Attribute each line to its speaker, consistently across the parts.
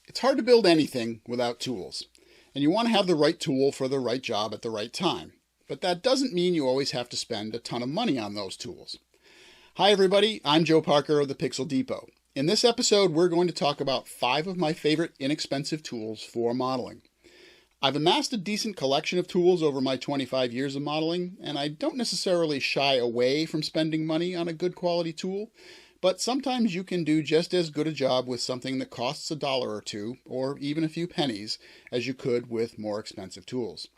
Speaker 1: It's hard to build anything without tools, and you want to have the right tool for the right job at the right time. But that doesn't mean you always have to spend a ton of money on those tools. Hi everybody, I'm Joe Parker of the Pixel Depot. In this episode, we're going to talk about 5 of my favorite inexpensive tools for modeling. I've amassed a decent collection of tools over my 25 years of modeling, and I don't necessarily shy away from spending money on a good quality tool, but sometimes you can do just as good a job with something that costs $1 or $2, or even a few pennies, as you could with more expensive tools.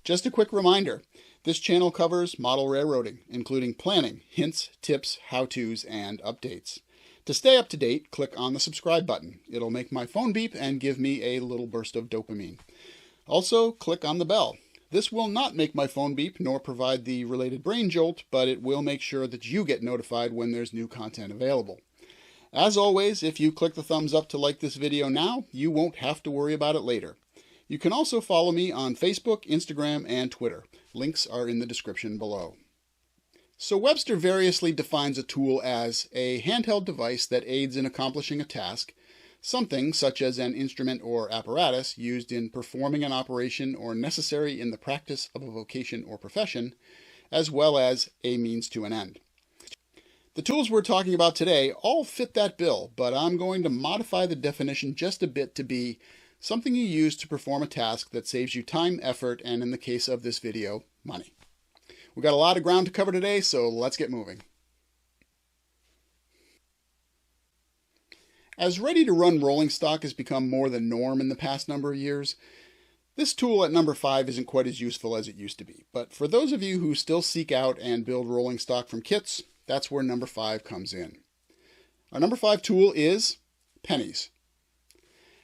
Speaker 1: Just a quick reminder, this channel covers model railroading, including planning, hints, tips, how-tos, and updates. To stay up to date, click on the subscribe button. It'll make my phone beep and give me a little burst of dopamine. Also, click on the bell. This will not make my phone beep nor provide the related brain jolt, but it will make sure that you get notified when there's new content available. As always, if you click the thumbs up to like this video now, you won't have to worry about it later. You can also follow me on Facebook, Instagram, and Twitter. Links are in the description below. So Webster variously defines a tool as a handheld device that aids in accomplishing a task, something such as an instrument or apparatus used in performing an operation or necessary in the practice of a vocation or profession, as well as a means to an end. The tools we're talking about today all fit that bill, but I'm going to modify the definition just a bit to be something you use to perform a task that saves you time, effort, and in the case of this video, money. We've got a lot of ground to cover today, so let's get moving. As ready-to-run rolling stock has become more the norm in the past number of years, this tool at number 5 isn't quite as useful as it used to be. But for those of you who still seek out and build rolling stock from kits, that's where number 5 comes in. Our number 5 tool is pennies.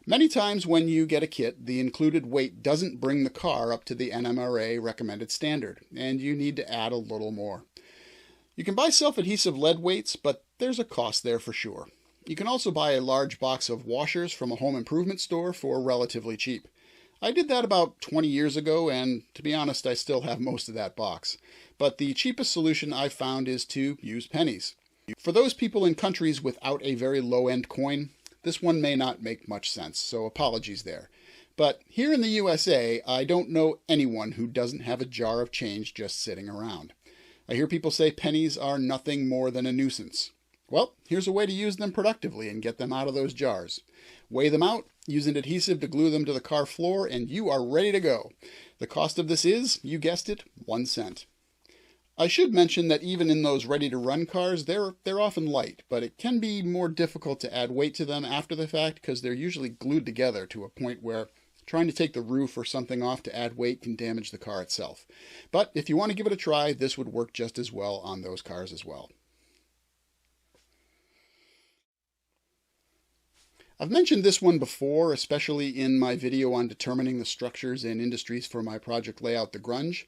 Speaker 1: Many times when you get a kit, the included weight doesn't bring the car up to the NMRA recommended standard, and you need to add a little more. You can buy self-adhesive lead weights, but there's a cost there for sure. You can also buy a large box of washers from a home improvement store for relatively cheap. I did that about 20 years ago, and to be honest, I still have most of that box. But the cheapest solution I've found is to use pennies. For those people in countries without a very low-end coin, this one may not make much sense, so apologies there. But here in the USA, I don't know anyone who doesn't have a jar of change just sitting around. I hear people say pennies are nothing more than a nuisance. Well, here's a way to use them productively and get them out of those jars. Weigh them out, use an adhesive to glue them to the car floor, and you are ready to go. The cost of this is, you guessed it, 1 cent. I should mention that even in those ready-to-run cars, they're often light, but it can be more difficult to add weight to them after the fact because they're usually glued together to a point where trying to take the roof or something off to add weight can damage the car itself. But if you want to give it a try, this would work just as well on those cars as well. I've mentioned this one before, especially in my video on determining the structures and industries for my project layout, The Grunge.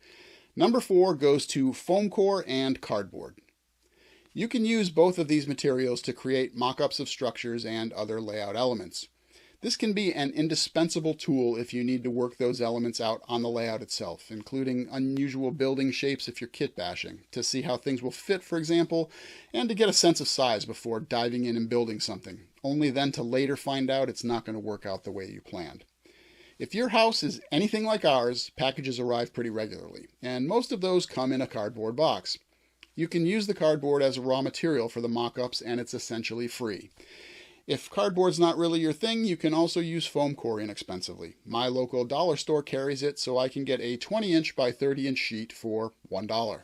Speaker 1: Number 4 goes to foam core and cardboard. You can use both of these materials to create mock-ups of structures and other layout elements. This can be an indispensable tool if you need to work those elements out on the layout itself, including unusual building shapes if you're kit bashing, to see how things will fit, for example, and to get a sense of size before diving in and building something, only then to later find out it's not going to work out the way you planned. If your house is anything like ours, packages arrive pretty regularly, and most of those come in a cardboard box. You can use the cardboard as a raw material for the mock-ups, and it's essentially free. If cardboard's not really your thing, you can also use foam core inexpensively. My local dollar store carries it, so I can get a 20-inch by 30-inch sheet for $1.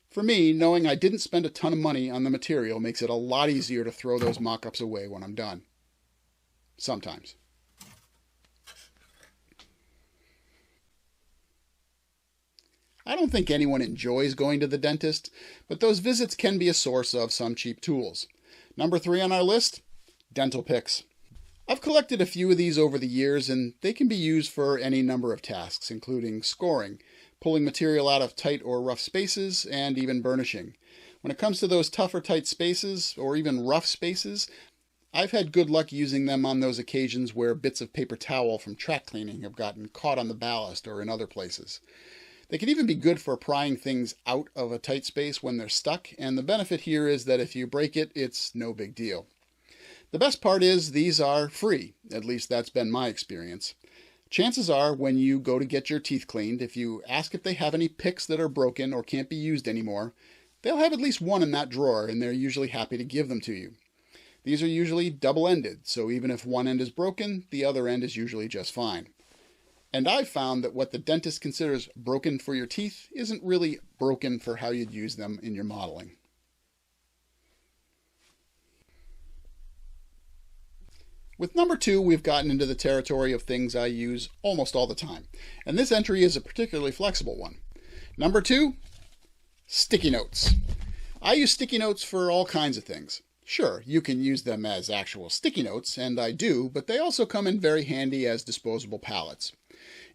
Speaker 1: For me, knowing I didn't spend a ton of money on the material makes it a lot easier to throw those mock-ups away when I'm done. Sometimes. I don't think anyone enjoys going to the dentist, but those visits can be a source of some cheap tools. Number 3 on our list, dental picks. I've collected a few of these over the years, and they can be used for any number of tasks, including scoring, pulling material out of tight or rough spaces, and even burnishing. When it comes to those tough or tight spaces, or even rough spaces, I've had good luck using them on those occasions where bits of paper towel from track cleaning have gotten caught on the ballast or in other places. They can even be good for prying things out of a tight space when they're stuck, and the benefit here is that if you break it, it's no big deal. The best part is these are free. At least that's been my experience. Chances are when you go to get your teeth cleaned, if you ask if they have any picks that are broken or can't be used anymore, they'll have at least one in that drawer, and they're usually happy to give them to you. These are usually double-ended, so even if one end is broken, the other end is usually just fine. And I've found that what the dentist considers broken for your teeth isn't really broken for how you'd use them in your modeling. With number 2, we've gotten into the territory of things I use almost all the time, and this entry is a particularly flexible one. Number 2, sticky notes. I use sticky notes for all kinds of things. Sure, you can use them as actual sticky notes, and I do, but they also come in very handy as disposable palettes.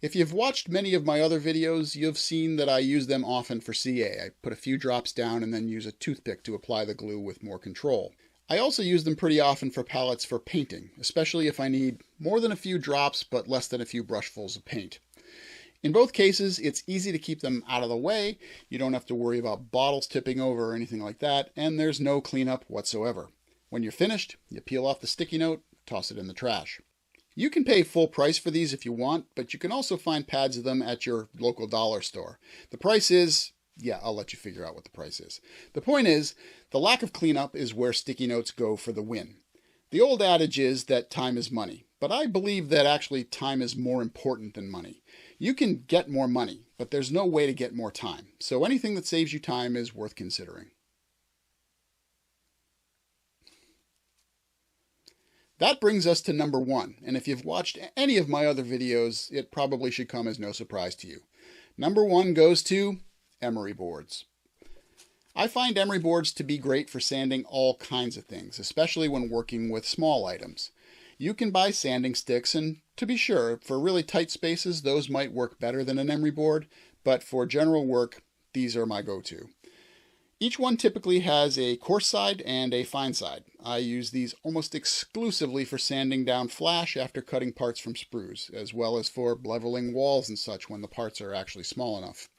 Speaker 1: If you've watched many of my other videos, you've seen that I use them often for CA. I put a few drops down and then use a toothpick to apply the glue with more control. I also use them pretty often for palettes for painting, especially if I need more than a few drops but less than a few brushfuls of paint. In both cases, it's easy to keep them out of the way. You don't have to worry about bottles tipping over or anything like that, and there's no cleanup whatsoever. When you're finished, you peel off the sticky note, toss it in the trash. You can pay full price for these if you want, but you can also find pads of them at your local dollar store. The price is, yeah, I'll let you figure out what the price is. The point is, the lack of cleanup is where sticky notes go for the win. The old adage is that time is money, but I believe that actually time is more important than money. You can get more money, but there's no way to get more time, so anything that saves you time is worth considering. That brings us to number 1, and if you've watched any of my other videos, it probably should come as no surprise to you. Number 1 goes to Emery Boards. I find Emery Boards to be great for sanding all kinds of things, especially when working with small items. You can buy sanding sticks, and to be sure, for really tight spaces, those might work better than an emery board, but for general work, these are my go-to. Each one typically has a coarse side and a fine side. I use these almost exclusively for sanding down flash after cutting parts from sprues, as well as for leveling walls and such when the parts are actually small enough.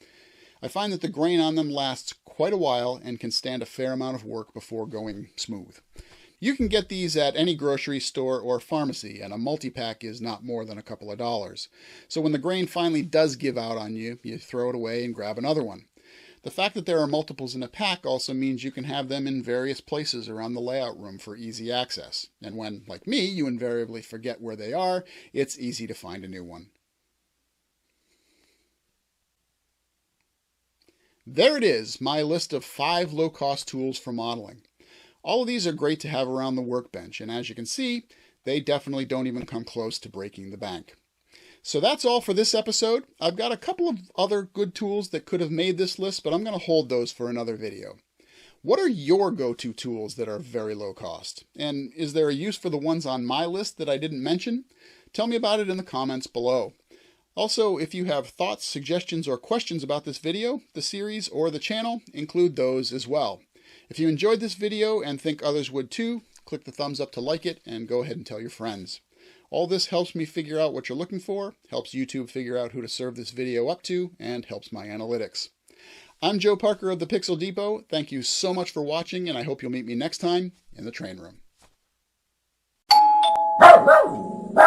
Speaker 1: I find that the grain on them lasts quite a while and can stand a fair amount of work before going smooth. You can get these at any grocery store or pharmacy, and a multi-pack is not more than a couple of dollars. So when the grain finally does give out on you, you throw it away and grab another one. The fact that there are multiples in a pack also means you can have them in various places around the layout room for easy access. And when, like me, you invariably forget where they are, it's easy to find a new one. There it is, my list of 5 low-cost tools for modeling. All of these are great to have around the workbench, and as you can see, they definitely don't even come close to breaking the bank. So that's all for this episode. I've got a couple of other good tools that could have made this list, but I'm going to hold those for another video. What are your go-to tools that are very low cost? And is there a use for the ones on my list that I didn't mention? Tell me about it in the comments below. Also, if you have thoughts, suggestions, or questions about this video, the series, or the channel, include those as well. If you enjoyed this video and think others would too, click the thumbs up to like it and go ahead and tell your friends. All this helps me figure out what you're looking for, helps YouTube figure out who to serve this video up to, and helps my analytics. I'm Joe Parker of the Pixel Depot. Thank you so much for watching, and I hope you'll meet me next time in the train room.